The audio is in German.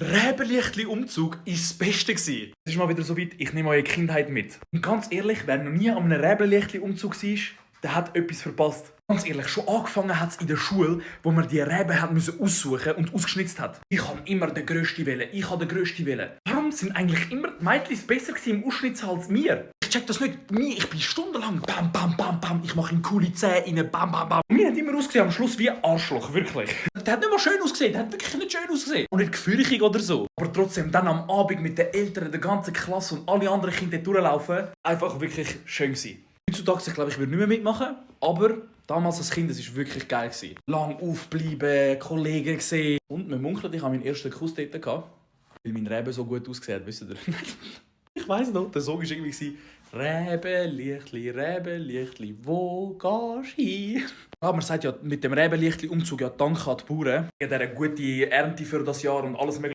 Räbenlichtli-Umzug war das Beste. Es ist mal wieder so weit, ich nehme eure Kindheit mit. Und ganz ehrlich, wer noch nie an einem Räbenlichtli-Umzug war, der hat etwas verpasst. Ganz ehrlich, schon angefangen hat es in der Schule, wo man die Reben hat müssen aussuchen und ausgeschnitzt hat. Ich habe immer den Grössten wählen. Warum sind eigentlich immer die Mädchen besser im Ausschnitt als mir? Ich check das nicht. Ich bin stundenlang bam, bam, bam, bam. Ich mache in coole Zähne rein, bam, bam, bam. Mir hat immer ausgesehen am Schluss wie ein Arschloch, wirklich. Der hat nicht mal schön ausgesehen, der hat wirklich nicht schön ausgesehen. Und nicht gefürchtig oder so. Aber trotzdem, dann am Abend mit den Eltern, der ganzen Klasse und alle anderen Kinder durchlaufen, einfach wirklich schön gewesen. Heutzutage, ich glaube, ich würde nicht mehr mitmachen, aber damals als Kind, das war wirklich geil. Lang aufbleiben, Kollegen gesehen. Und man munkelt, ich hatte meinen ersten Kuss dort gehabt, weil mein Reben so gut ausgesehen hat, wisst ihr? Ich weiss noch, der Song war irgendwie Räbenlichtli, wo gehst du hin? Aber man sagt ja mit dem Räbenlichtli-Umzug ja Dank an die Bauern. Diese gute Ernte für das Jahr und alles mögliche.